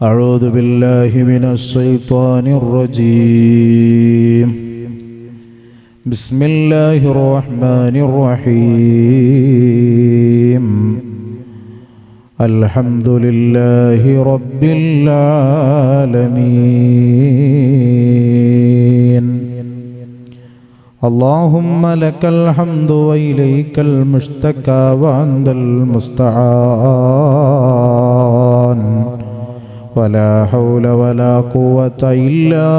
أعوذ بالله من الشيطان الرجيم. بسم الله الرحمن الرحيم. الحمد لله رب العالمين. اللهم لك الحمد وإليك المشتكى وأنت المستعان. ولا حول ولا قوة إلا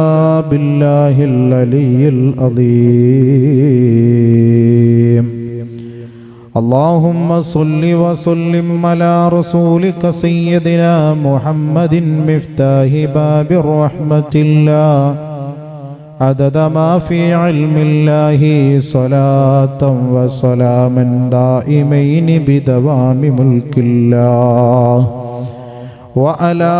بالله العلي العظيم. اللهم صل وسلم على رسولك سيدنا محمد مفتاح باب رحمة الله عدد ما في علم الله صلاة وسلاما دائمين بدوام ملك الله وعلى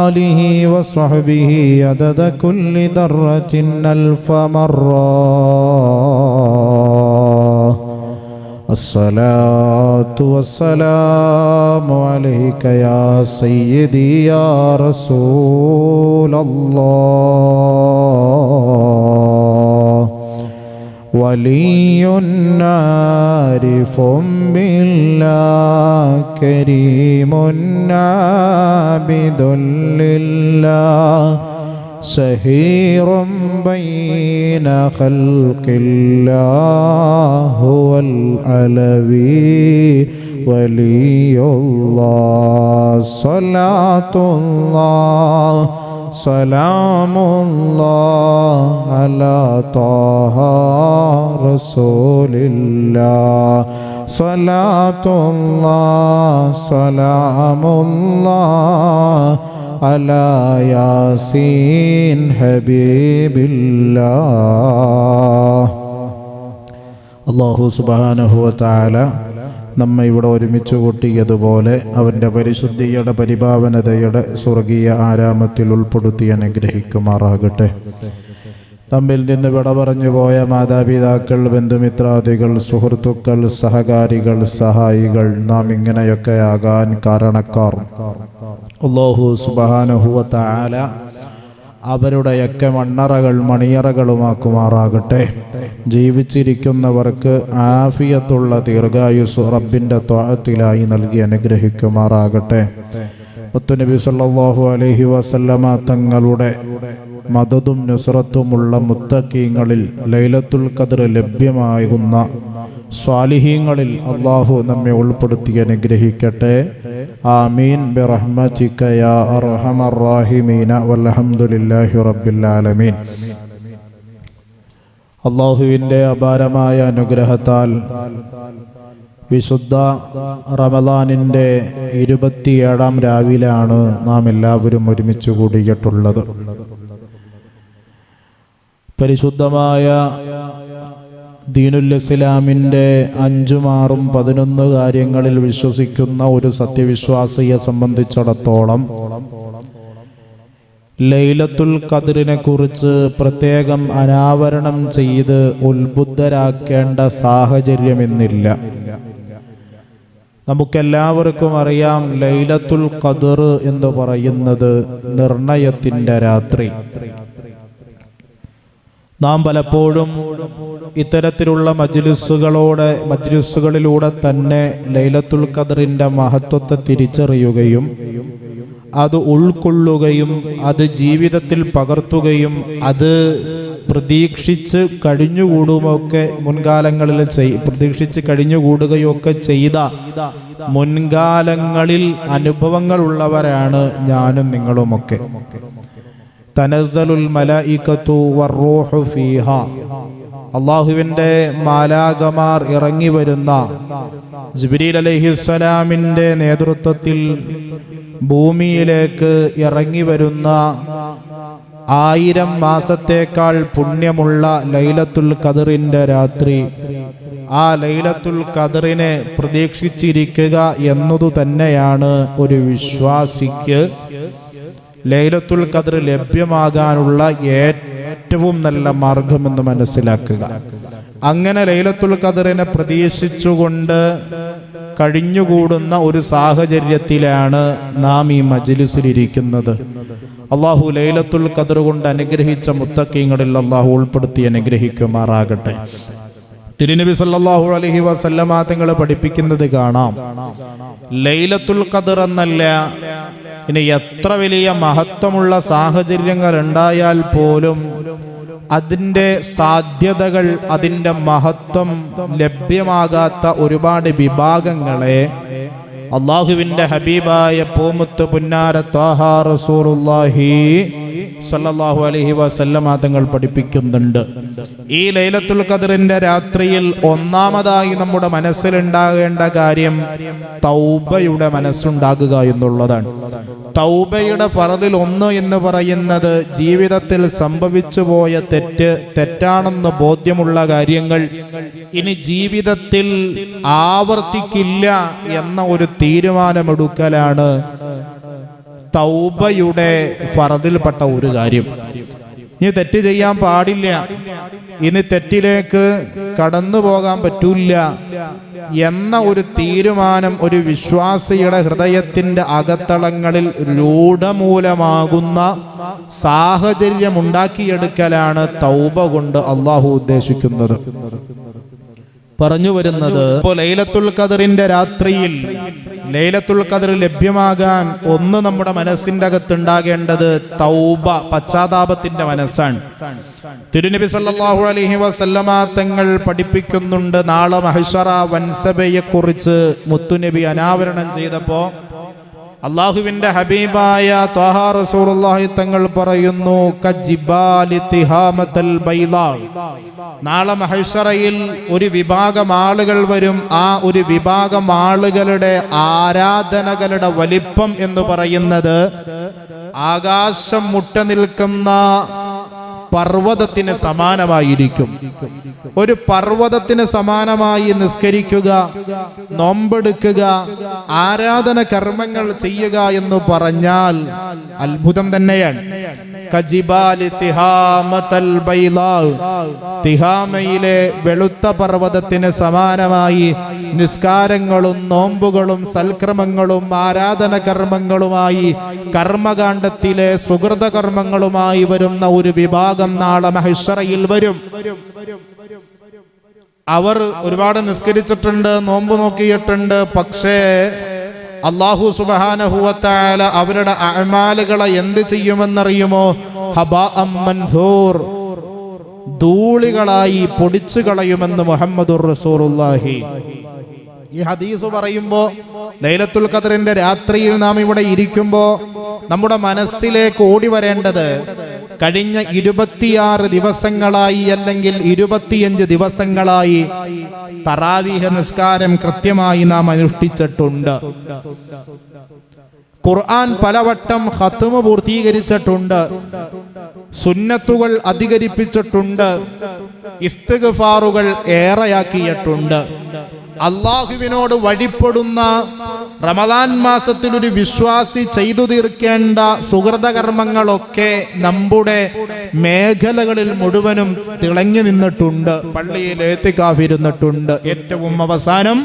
آله وصحبه عدد كل ذرة ألف مرة. الصلاة والسلام عليك يا سيدي يا رسول الله. ولي عارف بالله كريم عابد لله سهير بين خلق الله هو العلوي ولي الله. صلاة الله سلام الله على طه رسول الله. صلاة الله سلام الله على ياسين حبيب الله. അല്ലാഹു സുബ്ഹാനഹു വ തആല നമ്മെ ഇവിടെ ഒരുമിച്ച് കൂട്ടിയതുപോലെ അവൻ്റെ പരിശുദ്ധിയുടെ പരിപാവനതയുടെ സ്വർഗീയ ആരാമത്തിൽ ഉൾപ്പെടുത്തി അനുഗ്രഹിക്കുമാറാകട്ടെ. തമ്മിൽ നിന്ന് വിട പറഞ്ഞു പോയ മാതാപിതാക്കൾ, ബന്ധുമിത്രാദികൾ, സുഹൃത്തുക്കൾ, സഹകാരികൾ, സഹായികൾ, നാം ഇങ്ങനെയൊക്കെ ആകാൻ കാരണക്കാർ അല്ലാഹു സുബ്ഹാനഹു വ തആല അവരുടെയൊക്കെ മണ്ണറകൾ മണിയറകളുമാക്കുമാറാകട്ടെ. ജീവിച്ചിരിക്കുന്നവർക്ക് ആഫിയത്തുള്ള ദീർഘായുസ് റബ്ബിൻ്റെ ത്വഅത്തിലായി നൽകി അനുഗ്രഹിക്കുമാറാകട്ടെ. മുത്തുനബി സല്ലല്ലാഹു അലൈഹി വസല്ലമ തങ്ങളുടെ മദദും നുസ്റത്തുമുള്ള മുത്തഖീങ്ങളിൽ ലൈലത്തുൽ ഖദ്ർ ലഭ്യമാകുന്ന സ്വാലിഹീങ്ങളിൽ അല്ലാഹു നമ്മെ ഉൾപ്പെടുത്തി അനുഗ്രഹിക്കട്ടെ. ആമീൻ ബിറഹ്മതിക യാ അർഹമർ റഹീമീന വൽഹംദുലില്ലാഹി റബ്ബിൽ ആലമീൻ. അല്ലാഹുവിൻ്റെ അപാരമായ അനുഗ്രഹത്താൽ വിശുദ്ധ റമദാനിൻ്റെ 27-ാം രാവിലാണ് നാം എല്ലാവരും ഒരുമിച്ച് കൂടിയിട്ടുള്ളത്. പരിശുദ്ധമായ ദീനുൽ ഇസ്ലാമിൻ്റെ 5, 6, 11 കാര്യങ്ങളിൽ വിശ്വസിക്കുന്ന ഒരു സത്യവിശ്വാസിയെ സംബന്ധിച്ചിടത്തോളം ലൈലത്തുൽ ഖദ്റിനെ കുറിച്ച് പ്രത്യേകം അനാവരണം ചെയ്ത് ഉത്ബുദ്ധരാക്കേണ്ട സാഹചര്യമെന്നില്ല. നമുക്കെല്ലാവർക്കും അറിയാം, ലൈലത്തുൽ ഖദ്ർ എന്ന് പറയുന്നത് നിർണയത്തിൻ്റെ രാത്രി. നാം പലപ്പോഴും ഇത്തരത്തിലുള്ള മജ്ലിസുകളിലൂടെ തന്നെ ലൈലത്തുൽ ഖദ്റിൻ്റെ മഹത്വത്തെ തിരിച്ചറിയുകയും അത് ഉൾക്കൊള്ളുകയും അത് ജീവിതത്തിൽ പകർത്തുകയും അത് പ്രതീക്ഷിച്ച് കഴിഞ്ഞുകൂടുമൊക്കെ മുൻകാലങ്ങളിൽ പ്രതീക്ഷിച്ച് കഴിഞ്ഞുകൂടുകയൊക്കെ ചെയ്ത മുൻകാലങ്ങളിൽ അനുഭവങ്ങളുള്ളവരാണ് ഞാനും നിങ്ങളുമൊക്കെ. തനസ്സലുൽ മലായികത്തു വറൂഹു ഫീഹാ, അല്ലാഹുവിൻ്റെ മാലാഖമാർ ഇറങ്ങി വരുന്ന ജിബ്രീൽ അലൈഹിസ്സലാമിൻ്റെ നേതൃത്വത്തിൽ ഭൂമിയിലേക്ക് ഇറങ്ങി വരുന്ന 1000 മാസത്തേക്കാൾ പുണ്യമുള്ള ലൈലത്തുൽ ഖദ്റിൻ്റെ രാത്രി, ആ ലൈലത്തുൽ ഖദ്റിനെ പ്രതീക്ഷിച്ചിരിക്കുക എന്നതു തന്നെയാണ് ഒരു വിശ്വാസിക്ക് ലൈലത്തുൽ ഖദ്ർ ലഭ്യമാകാനുള്ള ഏറ്റവും നല്ല മാർഗമെന്ന് മനസ്സിലാക്കുക. അങ്ങനെ ലൈലത്തുൽ ഖദ്റിനെ പ്രതീക്ഷിച്ചുകൊണ്ട് കഴിഞ്ഞുകൂടുന്ന ഒരു സാഹചര്യത്തിലാണ് നാം ഈ മജ്ലിസിലിരിക്കുന്നത്. അള്ളാഹു ലൈലത്തുൽ ഖദ്ർ കൊണ്ട് അനുഗ്രഹിച്ച മുത്തഖീങ്ങളിൽ അള്ളാഹു ഉൾപ്പെടുത്തി അനുഗ്രഹിക്കുമാറാകട്ടെ. തിരുനബി സല്ലല്ലാഹു അലൈഹി വസല്ലമ തങ്ങൾ പഠിപ്പിക്കുന്നത് കാണാം, ലൈലത്തുൽ ഖദ്ർ എന്നല്ല, ഇനി എത്ര വലിയ മഹത്വമുള്ള സാഹചര്യങ്ങൾ ഉണ്ടായാൽ പോലും അതിൻ്റെ സാധ്യതകൾ, അതിൻ്റെ മഹത്വം ലഭ്യമാകാത്ത ഒരുപാട് വിഭാഗങ്ങളെ അള്ളാഹുവിൻ്റെ ഹബീബായ പൂമുത്ത് പുന്നാര ത്വാഹ റസൂലുള്ളാഹി സല്ലല്ലാഹു അലൈഹി വസല്ലമ തങ്ങൾ പഠിപ്പിക്കുന്നുണ്ട്. ഈ ലൈലത്തുൽ ഖദ്റിന്റെ രാത്രിയിൽ ഒന്നാമതായി നമ്മുടെ മനസ്സിലുണ്ടാകേണ്ട കാര്യം തൗബയുടെ മനസ്സുണ്ടാകുക എന്നുള്ളതാണ്. തൗബയുടെ ഫർദിൽ ഒന്ന് എന്ന് പറയുന്നത് ജീവിതത്തിൽ സംഭവിച്ചു പോയ തെറ്റാണെന്ന് ബോധ്യമുള്ള കാര്യങ്ങൾ ഇനി ജീവിതത്തിൽ ആവർത്തിക്കില്ല എന്ന ഒരു തീരുമാനമെടുക്കലാണ് തൗബയുടെ ഫർദിൽപ്പെട്ട ഒരു കാര്യം. ഇനി തെറ്റ് ചെയ്യാൻ പാടില്ല, ഇനി തെറ്റിലേക്ക് കടന്നു പോകാൻ പറ്റൂല എന്ന ഒരു തീരുമാനം ഒരു വിശ്വാസിയുടെ ഹൃദയത്തിന്റെ അകത്തളങ്ങളിൽ രൂഢമൂലമാകുന്ന സാഹചര്യം ഉണ്ടാക്കിയെടുക്കലാണ് തൗബ കൊണ്ട് അള്ളാഹു ഉദ്ദേശിക്കുന്നത്. പറഞ്ഞു വരുന്നത്, ഇപ്പോൾ ലൈലത്തുൽ ഖദ്റിന്റെ രാത്രിയിൽ ലൈലത്തുൽ ഖദ്ർ ലഭ്യമാകാൻ ഒന്ന് നമ്മുടെ മനസ്സിന്റെ അകത്തുണ്ടാകേണ്ടത് തൗബ, പശ്ചാത്താപത്തിന്റെ മനസ്സാണ്. തിരുനബി സല്ലല്ലാഹു അലൈഹി വസല്ലമ തങ്ങൾ പഠിപ്പിക്കുന്നുണ്ട്, നാളെ മഹ്ശറ വൻസബയെ കുറിച്ച് മുത്തുനബി അനാവരണം ചെയ്തപ്പോ അള്ളാഹുവിന്റെ ഹബീബായ ത്വാഹ റസൂലുള്ളാഹി തങ്ങൾ പറയുന്നു, കജിബാലി തിഹാമത്തൽ ബൈളാ, നാളെ മഹ്ശറയിൽ ഒരു വിഭാഗം ആളുകൾ വരും. ആ ഒരു വിഭാഗം ആളുകളുടെ ആരാധനകളുടെ വലിപ്പം എന്ന് പറയുന്നത് ആകാശം മുട്ട നിൽക്കുന്ന പർവ്വതത്തിന് സമാനമായിരിക്കും. ഒരു പർവ്വതത്തിന് സമാനമായി നിസ്കരിക്കുക, നോമ്പെടുക്കുക, ആരാധന കർമ്മങ്ങൾ ചെയ്യുക എന്ന് പറഞ്ഞാൽ അത്ഭുതം തന്നെയാണ്. കജിബാലി തിഹാമത്തൽ ബൈളാ, തിഹാമയിലെ വെളുത്ത പർവ്വതത്തിന് സമാനമായി നിസ്കാരങ്ങളും നോമ്പുകളും സൽക്രമങ്ങളും ആരാധന കർമ്മങ്ങളുമായി കർമ്മകാണ്ഡത്തിലെ സുഹൃത കർമ്മങ്ങളുമായി വരുന്ന ഒരു വിഭാഗം നാളെ മഹ്ശറയിൽ വരും. അവർ ഒരുപാട് നിസ്കരിച്ചിട്ടുണ്ട്, നോമ്പ് നോക്കിയിട്ടുണ്ട്, പക്ഷേ അല്ലാഹു സുബ്ഹാനഹു വ തആല അവരുടെ അഅമാലുകളെ എന്ത് ചെയ്യുമെന്നറിയുമോ? ഹബാഅം മൻഥൂർ, ധൂളികളായി പൊടിച്ചു കളയുമെന്ന് മുഹമ്മദുർ റസൂലുള്ളാഹി. ഈ ഹദീസ് പറയുമ്പോൾ ലൈലത്തുൽ ഖദ്റിന്റെ രാത്രിയിൽ നാം ഇവിടെ ഇരിക്കുമ്പോൾ നമ്മുടെ മനസ്സിലേക്ക് ഓടി വരേണ്ടത് കഴിഞ്ഞ 26 ദിവസങ്ങളായി അല്ലെങ്കിൽ 25 ദിവസങ്ങളായി തറാവീഹ് നിസ്കാരം കൃത്യമായി നാം അനുഷ്ഠിച്ചിട്ടുണ്ട്. ഖുർആൻ പലവട്ടം ഖത്മ പൂർത്തീകരിച്ചിട്ടുണ്ട്, സുന്നത്തുകൾ അധികരിപ്പിച്ചിട്ടുണ്ട്, ഇസ്തിഗ്ഫാറുകൾ ഏറെയാക്കിയിട്ടുണ്ട്. അള്ളാഹുവിനോട് വഴിപ്പെടുന്ന റമദാൻ മാസത്തിൽ ഒരു വിശ്വാസി ചെയ്തു തീർക്കേണ്ട സുഹൃതകർമ്മങ്ങളൊക്കെ നമ്മുടെ മേഖലകളിൽ മുഴുവനും തിളങ്ങി നിന്നിട്ടുണ്ട്. പള്ളിയിൽ ഇഅ്തികാഫ് ഇരുന്നിട്ടുണ്ട്. ഏറ്റവും അവസാനം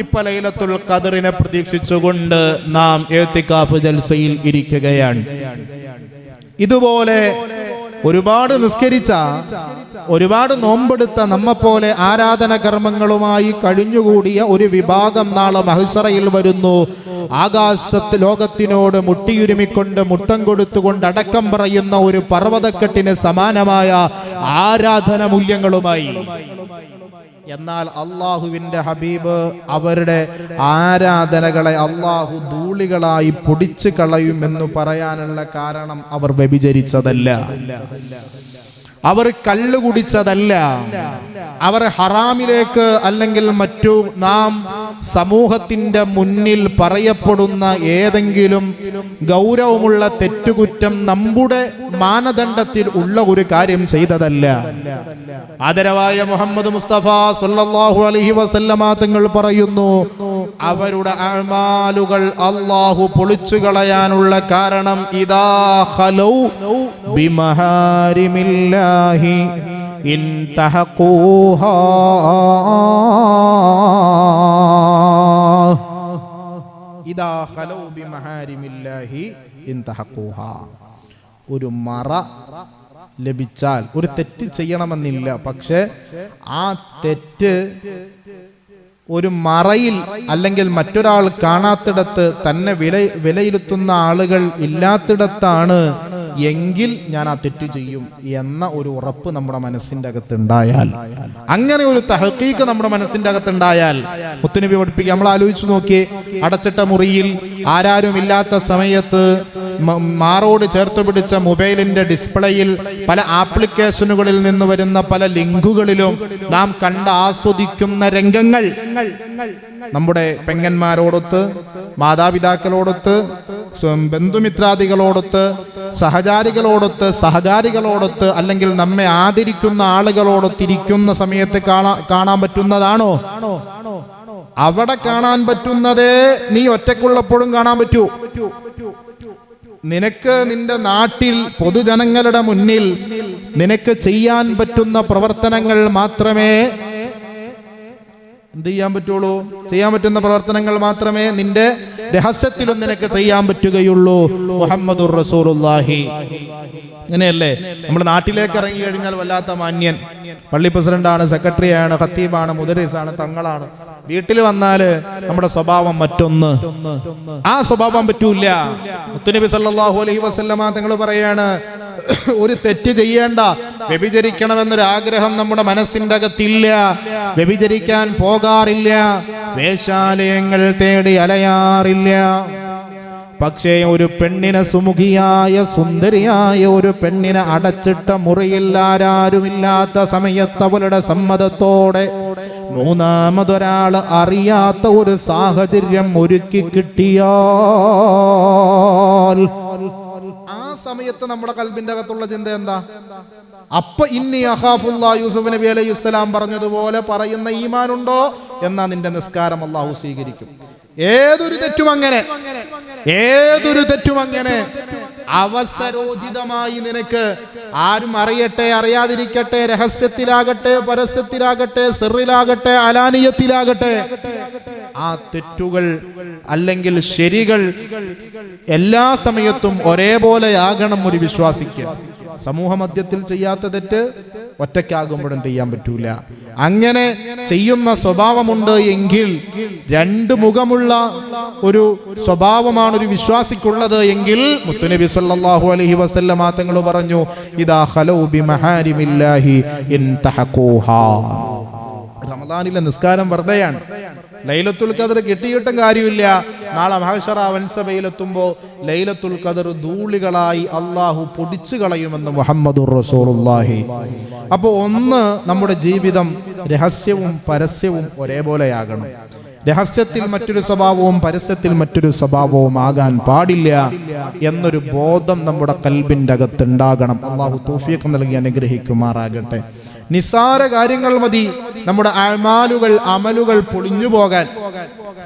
ഇപ്പൊ ലൈലത്തുൽ ഖദ്റിനെ പ്രതീക്ഷിച്ചുകൊണ്ട് നാം ഇഅ്തികാഫ് ജൽസയിൽ ഇരിക്കുകയാണ്. ഇതുപോലെ ഒരുപാട് നിസ്കരിച്ച, ഒരുപാട് നോമ്പെടുത്ത, നമ്മെപ്പോലെ ആരാധന കർമ്മങ്ങളുമായി കഴിഞ്ഞുകൂടിയ ഒരു വിഭാഗം നാളെ മഹ്ശറയിൽ വരുന്നു. ആകാശത്ത് ലോകത്തിനോട് മുട്ടിയുരുമിക്കൊണ്ട് മുത്തം കൊടുത്തുകൊണ്ട് അടക്കം പറയുന്ന ഒരു പർവ്വതക്കെട്ടിന് സമാനമായ ആരാധന മൂല്യങ്ങളുമായി. എന്നാൽ അള്ളാഹുവിന്റെ ഹബീബ് അവരുടെ ആരാധനകളെ അള്ളാഹു ധൂളികളായി പൊടിച്ചു കളയുമെന്ന് പറയാനുള്ള കാരണം അവർ വ്യഭിചരിച്ചതല്ല, അവർ കള്ളു കുടിച്ചതല്ല, അവർ ഹറാമിലേക്ക് അല്ലെങ്കിൽ മറ്റു നാം സമൂഹത്തിന്റെ മുന്നിൽ പറയപ്പെടുന്ന ഏതെങ്കിലും ഗൗരവമുള്ള തെറ്റുകുറ്റം നമ്മുടെ മാനദണ്ഡത്തിൽ ഉള്ള ഒരു കാര്യം ചെയ്തതല്ല. ആദരവായ മുഹമ്മദ് മുസ്തഫ സല്ലല്ലാഹു അലൈഹി വസല്ലമ തങ്ങൾ പറയുന്നു, അവരുടെ അഅമാലുകൾ അല്ലാഹു പൊളിച്ചു കളയാനുള്ള കാരണം ഇദാ ഖലൗ ബിമഹാരിമില്ലാഹി ഇൻതഹഖൂഹാ, ഇദാ ഖലൗ ബിമഹാരിമില്ലാഹി ഇൻതഹഖൂഹാ. ഒരു മറ ലഭിച്ചാൽ ഒരു തെറ്റ് ചെയ്യണമെന്നില്ല, പക്ഷെ ആ തെറ്റ് ഒരു മറയിൽ അല്ലെങ്കിൽ മറ്റൊരാൾ കാണാത്തിടത്ത് തന്നെ വിലയിരുത്തുന്ന ആളുകൾ ഇല്ലാത്തിടത്താണ് എങ്കിൽ ഞാൻ ആ തെറ്റ് ചെയ്യും എന്ന ഒരു ഉറപ്പ് നമ്മുടെ മനസ്സിന്റെ അകത്തുണ്ടായാൽ, അങ്ങനെ ഒരു തഹഖീഖ് നമ്മുടെ മനസ്സിന്റെ അകത്തുണ്ടായാൽ, മുത്തുനബി പഠിപ്പിക്കുക. നമ്മൾ ആലോചിച്ചു നോക്കിയേ, അടച്ചിട്ട മുറിയിൽ ആരാരും ഇല്ലാത്ത സമയത്ത് മാറോട് ചേർത്ത് പിടിച്ച മൊബൈലിന്റെ ഡിസ്പ്ലേയിൽ പല ആപ്ലിക്കേഷനുകളിൽ നിന്ന് വരുന്ന പല ലിങ്കുകളിലും നാം കണ്ട് ആസ്വദിക്കുന്ന രംഗങ്ങൾ നമ്മുടെ പെങ്ങന്മാരോടൊത്ത്, മാതാപിതാക്കളോടൊത്ത്, ബന്ധുമിത്രാദികളോടൊത്ത്, സഹകാരികളോടൊത്ത് അല്ലെങ്കിൽ നമ്മെ ആദരിക്കുന്ന ആളുകളോടൊത്തിരിക്കുന്ന സമയത്ത് കാണാൻ പറ്റുന്നതാണോ? അവിടെ കാണാൻ പറ്റുന്നതേ നീ ഒറ്റക്കുള്ളപ്പോഴും കാണാൻ പറ്റൂ. നിനക്ക് നിന്റെ നാട്ടിൽ പൊതുജനങ്ങളുടെ മുന്നിൽ നിനക്ക് ചെയ്യാൻ പറ്റുന്ന പ്രവർത്തനങ്ങൾ മാത്രമേ എന്ത് ചെയ്യാൻ പറ്റുള്ളൂ? ചെയ്യാൻ പറ്റുന്ന പ്രവർത്തനങ്ങൾ മാത്രമേ നിന്റെ രഹസ്യത്തിലും നിനക്ക് ചെയ്യാൻ പറ്റുകയുള്ളൂ. മുഹമ്മദുർ റസൂലുള്ളാഹി. അങ്ങനെയല്ലേ? നമ്മുടെ നാട്ടിലേക്ക് ഇറങ്ങി കഴിഞ്ഞാൽ വല്ലാത്ത മാന്യൻ, പള്ളി പ്രസിഡന്റാണ്, സെക്രട്ടറിയാണ്, ഖത്തീബാണ്, മുദരിസാണ്, തങ്ങളാണ്. വീട്ടിൽ വന്നാല് നമ്മുടെ സ്വഭാവം മറ്റൊന്ന്. ആ സ്വഭാവം പറ്റൂല. മുത്തുനബി സല്ലല്ലാഹു അലൈഹി വസല്ലമ തങ്ങൾ പറയാണ്, ഒരു തെറ്റ് ചെയ്യേണ്ട, വ്യഭിചരിക്കണമെന്നൊരു ആഗ്രഹം നമ്മുടെ മനസ്സിന്റെ അകത്തില്ല, വ്യഭിചരിക്കാൻ പോകാറില്ല, വേശ്യാലയങ്ങൾ തേടി അലയാറില്ല. പക്ഷേ ഒരു പെണ്ണിനെ, സുമുഖിയായ സുന്ദരിയായ ഒരു പെണ്ണിനെ അടച്ചിട്ട മുറിയിൽ ആരാരുമില്ലാത്ത സമയത്ത് അവളുടെ സമ്മതത്തോടെ മൂന്നാമതൊരാൾ അറിയാത്ത ഒരു സാഹചര്യം ഒരുക്കി കിട്ടിയാൽ ആ സമയത്ത് നമ്മുടെ കൽബിന്റെ അകത്തുള്ള ചിന്ത എന്താ? അപ്പൊ ഇന്നി അഖാഫുല്ലാഹ്, യൂസുഫ് നബി അലൈഹിസ്സലാം പറഞ്ഞതുപോലെ പറയുന്ന ഈമാനുണ്ടോ എന്നാ നിന്റെ നിസ്കാരം അല്ലാഹു സ്വീകരിക്കും. ഏതൊരു തെറ്റും അങ്ങനെ അവസരോചിതമായി നിനക്ക് ആരും അറിയട്ടെ അറിയാതിരിക്കട്ടെ, രഹസ്യത്തിലാകട്ടെ പരസ്യത്തിലാകട്ടെ, സിറിലാകട്ടെ അലാനിയത്തിലാകട്ടെ, ആ തെറ്റുകൾ അല്ലെങ്കിൽ ശരികൾ എല്ലാ സമയത്തും ഒരേപോലെയാകണം ഒരു വിശ്വാസിക്ക്. സമൂഹ മധ്യത്തിൽ ചെയ്യാത്ത തെറ്റ് ഒറ്റയ്ക്കാകുമ്പോഴും ചെയ്യാൻ പറ്റൂല. അങ്ങനെ ചെയ്യുന്ന സ്വഭാവമുണ്ട് എങ്കിൽ, രണ്ട് മുഖമുള്ള ഒരു സ്വഭാവമാണ് ഒരു വിശ്വാസിക്കുള്ളത് എങ്കിൽ, മുത്തുനബി സല്ലല്ലാഹു അലൈഹി വസല്ലമ തങ്ങൾ പറഞ്ഞു, ഇദാ ഖലൗ ബിമഹാരിമില്ലാഹി ഇൻതഹഖൂഹാ. റമദാനിലെ നിസ്കാരം വെറുതെയാണ്. ലൈലത്തുൽ ഖദർ കിട്ടിയിട്ടും കാര്യമില്ല. നാളെ മഹ്ശറ വൻസഭയിലെത്തുമ്പോൾ ലൈലത്തുൽ ഖദർ ധൂളികളായി അള്ളാഹു പൊടിച്ചു കളയുമെന്ന് മുഹമ്മദുർ റസൂലുള്ളാഹി. അപ്പോൾ ഒന്ന്, നമ്മുടെ ജീവിതം രഹസ്യവും പരസ്യവും ഒരേപോലെയാകണം. രഹസ്യത്തിൽ മറ്റൊരു സ്വഭാവവും പരസ്യത്തിൽ മറ്റൊരു സ്വഭാവവും ആകാൻ പാടില്ല എന്നൊരു ബോധം നമ്മുടെ കൽബിന്റെ അകത്തുണ്ടാകണം. അള്ളാഹു തൗഫീഖ് നൽകി അനുഗ്രഹിക്കുമാറാകട്ടെ. നിസ്സാര കാര്യങ്ങൾ മതി നമ്മുടെ അമലുകൾ പൊളിഞ്ഞു പോകാൻ.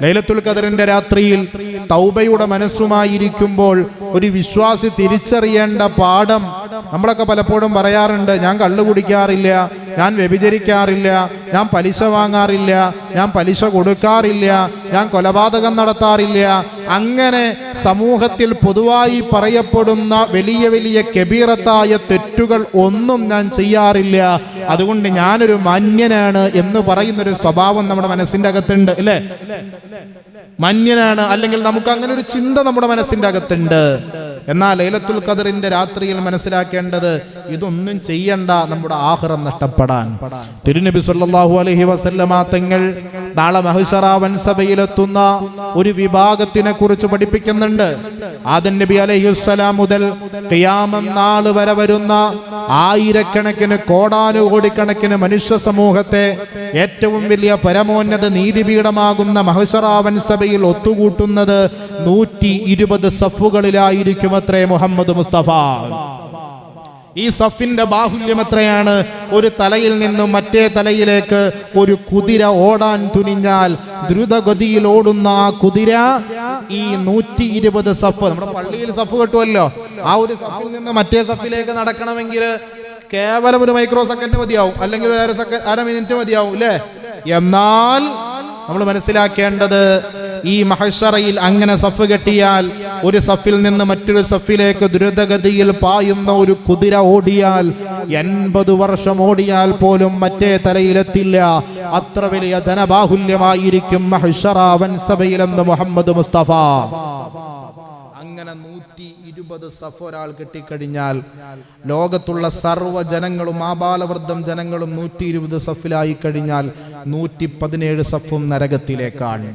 ലൈലത്തുൽ ഖദറിന്റെ രാത്രിയിൽ തൗബയുടെ മനസ്സുമായിരിക്കുമ്പോൾ ഒരു വിശ്വാസി തിരിച്ചറിയേണ്ട പാഠം നമ്മളൊക്കെ പലപ്പോഴും പറയാറുണ്ട്, ഞാൻ കള്ളു കുടിക്കാറില്ല, ഞാൻ വ്യഭിചരിക്കാറില്ല, ഞാൻ പലിശ വാങ്ങാറില്ല, ഞാൻ പലിശ കൊടുക്കാറില്ല, ഞാൻ കൊലപാതകം നടത്താറില്ല. അങ്ങനെ സമൂഹത്തിൽ പൊതുവായി പറയപ്പെടുന്ന വലിയ വലിയ കബീറത്തായ തെറ്റുകൾ ഒന്നും ഞാൻ ചെയ്യാറില്ല, അതുകൊണ്ട് ഞാനൊരു മാന്യനാണ് എന്ന് പറയുന്നൊരു സ്വഭാവം നമ്മുടെ മനസ്സിന്റെ അകത്തുണ്ട്, അല്ലേ? മാന്യനാണ്, അല്ലെങ്കിൽ നമുക്ക് അങ്ങനെ ഒരു ചിന്ത നമ്മുടെ മനസ്സിന്റെ അകത്തുണ്ട്. എന്നാൽ ലൈലത്തുൽ ഖദറിന്റെ രാത്രിയിൽ മനസ്സിലാക്കേണ്ടത്, ഇതൊന്നും ചെയ്യണ്ട നമ്മുടെ ആഖിറം നഷ്ടപ്പെടാൻ. തിരുനബി സല്ലല്ലാഹു അലൈഹി വസല്ലമ തങ്ങൾ നാളെ മഹ്ശറ വൻസഭയിലെത്തുന്ന ഒരു വിഭാഗത്തിനെ കുറിച്ച് പഠിപ്പിക്കുന്നുണ്ട്. ആദം നബി അലൈഹിസ്സലാം മുതൽ ഖിയാമത്ത് നാൾ വരെ വരുന്ന ആയിരക്കണക്കിന് കോടാനുകോടിക്കണക്കിന് മനുഷ്യ സമൂഹത്തെ ഏറ്റവും വലിയ പരമോന്നത നീതിപീഠമാകുന്ന മഹ്ശറ വൻസഭയിൽ ഒത്തുകൂട്ടുന്നത് 120 സഫുകളിലായിരിക്കും അത്രേ മുഹമ്മദ് മുസ്തഫ. ഈ സഫിന്റെ ബാഹുല്യം എത്രയാണ്? ഒരു തലയിൽ നിന്നും മറ്റേ തലയിലേക്ക് ഒരു കുതിര ഓടാൻ തുനിഞ്ഞാൽ ദ്രുതഗതിയിൽ ഓടുന്ന ആ കുതിര ഈ 120 സഫ്, നമ്മുടെ പള്ളിയിൽ സഫ് കെട്ടുമല്ലോ, ആ ഒരു സഫിൽ നിന്ന് മറ്റേ സഫിലേക്ക് നടക്കണമെങ്കിൽ കേവലം ഒരു മൈക്രോ സെക്കൻഡ് മതിയാവും, അല്ലെങ്കിൽ അര മിനിറ്റ് മതിയാവും, അല്ലേ? എന്നാൽ നമ്മൾ മനസ്സിലാക്കേണ്ടത്, ഈ മഹ്ശറയിൽ അങ്ങനെ സഫ് കെട്ടിയാൽ ഒരു സഫിൽ നിന്ന് മറ്റൊരു സഫിലേക്ക് ദ്രുതഗതിയിൽ പായുന്ന ഒരു കുതിര ഓടിയാൽ 80 വർഷം ഓടിയാൽ പോലും മറ്റേ തലയിലെത്തില്ല. അത്ര വലിയ ജനബാഹുല്യമായിരിക്കും മഹ്ശറ വൻസഭയിലെന്ന് മുഹമ്മദ് മുസ്തഫ. അങ്ങനെ 120 സഫ് ഒരാൾ കെട്ടിക്കഴിഞ്ഞാൽ ലോകത്തുള്ള സർവ്വ ജനങ്ങളും ആബാലവൃദ്ധം ജനങ്ങളും 120 സഫിലായി കഴിഞ്ഞാൽ 117 സഫും നരകത്തിലേക്കാണ്.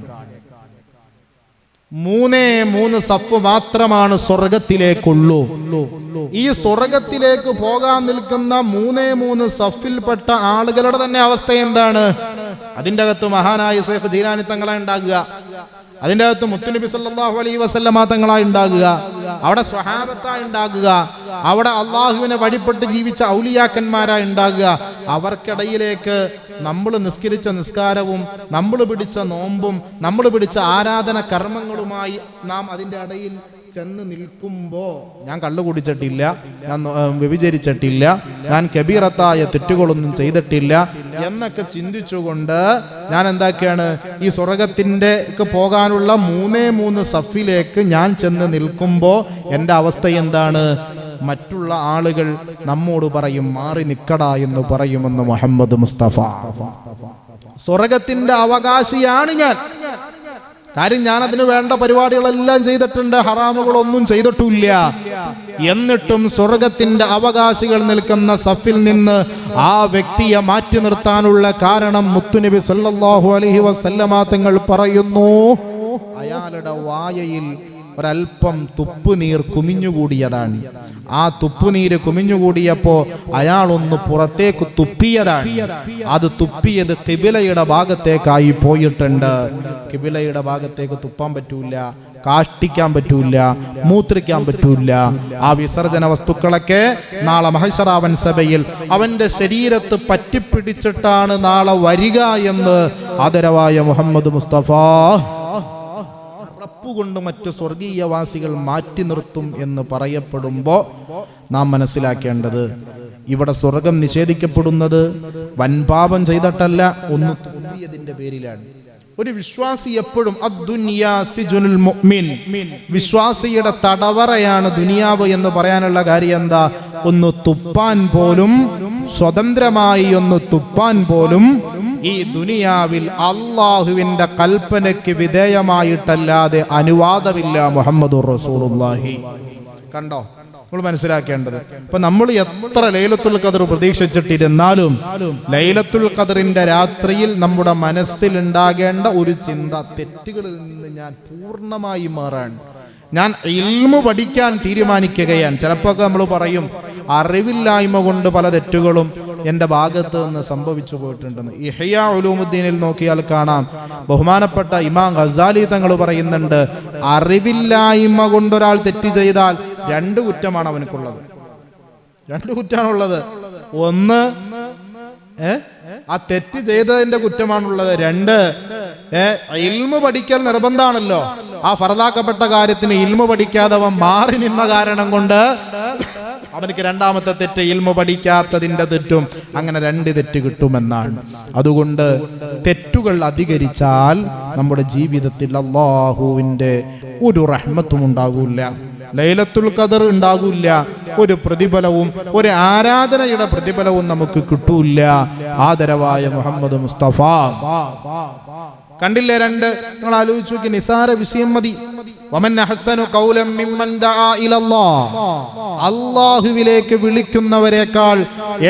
3 സഫ് മാത്രമാണ് സ്വർഗത്തിലേക്കുള്ളൂ. ഈ സ്വർഗത്തിലേക്ക് പോകാൻ നിൽക്കുന്ന 3 സഫിൽപ്പെട്ട ആളുകളുടെ തന്നെ അവസ്ഥ എന്താണ്? അതിൻ്റെ അകത്ത് മഹാനായ ശൈഖ് ജീലാനി തങ്ങളായി ഉണ്ടാകുക, അതിൻ്റെ അകത്ത് മുത്തുനബി സല്ലല്ലാഹു അലൈഹി വസല്ലമ തങ്ങളായി ഉണ്ടാകുക, അവിടെ സ്വഹാബത്തായി ഉണ്ടാകുക, അവിടെ അള്ളാഹുവിനെ വഴിപ്പെട്ട് ജീവിച്ച ഔലിയാക്കന്മാരായി ഉണ്ടാകുക. അവർക്കിടയിലേക്ക് നമ്മൾ നിസ്കരിച്ച നിസ്കാരവും നമ്മൾ പിടിച്ച നോമ്പും നമ്മൾ പിടിച്ച ആരാധന കർമ്മങ്ങളുമായി നാം അതിൻ്റെ ഇടയിൽ ചെന്ന് നിൽക്കുമ്പോൾ ഞാൻ കള്ളു കുടിച്ചിട്ടില്ല, ഞാൻ വ്യഭിചരിച്ചിട്ടില്ല, ഞാൻ കബീറത്തായ തെറ്റുകളൊന്നും ചെയ്തിട്ടില്ല എന്നൊക്കെ ചിന്തിച്ചുകൊണ്ട് ഞാൻ എന്താക്കിയാണ് ഈ സ്വർഗത്തിൻ്റെ പോകാനുള്ള 3 സഫിലേക്ക് ഞാൻ ചെന്ന് നിൽക്കുമ്പോൾ എൻ്റെ അവസ്ഥ എന്താണ്? മറ്റുള്ള ആളുകൾ നമ്മോട് പറയും മാറി നിക്കടാ എന്ന് പറയുമെന്ന് മുഹമ്മദ് മുസ്തഫ. സ്വർഗത്തിന്റെ അവകാശിയാണ് ഞാൻ. കാര്യം ഞാൻ അതിന് വേണ്ട പരിപാടികളെല്ലാം ചെയ്തിട്ടുണ്ട്, ഹറാമുകളൊന്നും ചെയ്തിട്ടില്ല. എന്നിട്ടും സ്വർഗത്തിന്റെ അവകാശികൾ നിൽക്കുന്ന സഫിൽ നിന്ന് ആ വ്യക്തിയെ മാറ്റി നിർത്താനുള്ള കാരണം മുത്തുനബി സല്ലല്ലാഹു അലൈഹി വസല്ലമ തങ്ങൾ പറയുന്നു, അയാളുടെ വായയിൽ ഒരൽപ്പം തുപ്പുനീർ കുമിഞ്ഞുകൂടിയതാണ്. ആ തുപ്പുനീര് കുമിഞ്ഞുകൂടിയപ്പോ അയാളൊന്ന് പുറത്തേക്ക് തുപ്പിയതാണ്. അത് തുപ്പിയത് ഖിബിലയുടെ ഭാഗത്തേക്കായി പോയിട്ടുണ്ട്. ഖിബിലയുടെ ഭാഗത്തേക്ക് തുപ്പാൻ പറ്റൂല, കാഷ്ടിക്കാൻ പറ്റൂല, മൂത്രിക്കാൻ പറ്റൂല. ആ വിസർജന വസ്തുക്കളൊക്കെ നാളെ മഹ്ശറാവൻ സഭയിൽ അവന്റെ ശരീരത്ത് പറ്റിപ്പിടിച്ചിട്ടാണ് നാളെ വരിക എന്ന് ആദരവായ മുഹമ്മദ് മുസ്തഫ കൊണ്ട് മറ്റു സ്വർഗീയവാസികൾ മാറ്റി നിർത്തും എന്ന് പറയപ്പെടുമ്പോൾ നാം മനസ്സിലാക്കേണ്ടത് ഇവിടെ സ്വർഗം നിഷേധിക്കപ്പെടുന്നത് വൻപാപം ചെയ്തിട്ടല്ല, ഒന്ന് തുപ്പിയതിന്റെ പേരിലാണ്. ഒരു വിശ്വാസി എപ്പോഴും അദ്ദുനിയാ സിജുനുൽ മുഅ്മിൻ, വിശ്വാസിയുടെ തടവറയാണ് ദുനിയാവ് എന്ന് പറയാനുള്ള കാര്യം എന്താ? ഒന്ന് തുപ്പാൻ പോലും, സ്വതന്ത്രമായി ഒന്ന് തുപ്പാൻ പോലും ഈ ദുനിയാവിൽ അള്ളാഹുവിന്റെ കൽപ്പനയ്ക്ക് വിധേയമായിട്ടല്ലാതെ അനുവാദമില്ല. മുഹമ്മദുർ റസൂലുള്ളാഹി. കണ്ടോ, നമ്മൾ മനസ്സിലാക്കേണ്ടത്. ഇപ്പൊ നമ്മൾ എത്ര ലൈലത്തുൽ ഖദർ പ്രതീക്ഷിച്ചിട്ടിരുന്നാലും ലൈലത്തുൽ ഖദറിന്റെ രാത്രിയിൽ നമ്മുടെ മനസ്സിൽ ഉണ്ടാകേണ്ട ഒരു ചിന്ത, തെറ്റുകളിൽ നിന്ന് ഞാൻ പൂർണ്ണമായി മാറാൻ, ഞാൻ ഇൽമു പഠിക്കാൻ തീരുമാനിക്കുകയാണ്. ചിലപ്പോൾ നമ്മൾ പറയും അറിവില്ലായ്മ കൊണ്ട് പല തെറ്റുകളും എൻ്റെ ഭാഗത്ത് നിന്ന് സംഭവിച്ചു പോയിട്ടുണ്ടെന്ന്. ഇഹ്യാ ഉലൂമുദ്ദീനിൽ നോക്കിയാൽ കാണാം, ബഹുമാനപ്പെട്ട ഇമാം ഗസാലി തങ്ങൾ പറയുന്നുണ്ട്, അറിവില്ലായ്മ കൊണ്ടൊരാൾ തെറ്റ് ചെയ്താൽ 2 കുറ്റമാണ് അവനക്കുള്ളത്. 2 കുറ്റമാണുള്ളത്. ഒന്ന്, ആ തെറ്റ് ചെയ്തതിന്റെ കുറ്റമാണുള്ളത്. 2, ഇൽമു പഠിക്കൽ നിർബന്ധമാണല്ലോ. ആ ഫർദാക്കപ്പെട്ട കാര്യത്തിന് ഇൽമു പഠിക്കാതെ അവൻ മാറി നിന്ന കാരണം കൊണ്ട് അവനക്ക് 2ാമത്തെ തെറ്റ് ഇൽമു പഠിക്കാത്തതിന്റെ തെറ്റും, അങ്ങനെ 2 തെറ്റ് കിട്ടുമെന്നാണ്. അതുകൊണ്ട് തെറ്റുകൾ അധികരിച്ചാൽ നമ്മുടെ ജീവിതത്തിൽ അല്ലാഹുവിന്റെ ഒരു റഹ്മത്തും ഉണ്ടാകൂല, ലൈലത്തുൽ ഖദർ ഉണ്ടാകൂല, ഒരു പ്രതിഫലവും ഒരു ആരാധനയുടെ പ്രതിഫലവും നമുക്ക് കിട്ടൂല. ആദരവായ മുഹമ്മദ് മുസ്തഫ. കണ്ടില്ലേ 2? നിങ്ങൾ ആലോചിച്ചു നോക്കി, നിസാര വിഷയം മതി. വമൻ അഹ്സനു ഖൗലൻ മിമ്മൻ ദആ ഇലല്ലാഹ്, അല്ലാഹുവിലേക്ക് വിളിക്കുന്നവരെക്കാൾ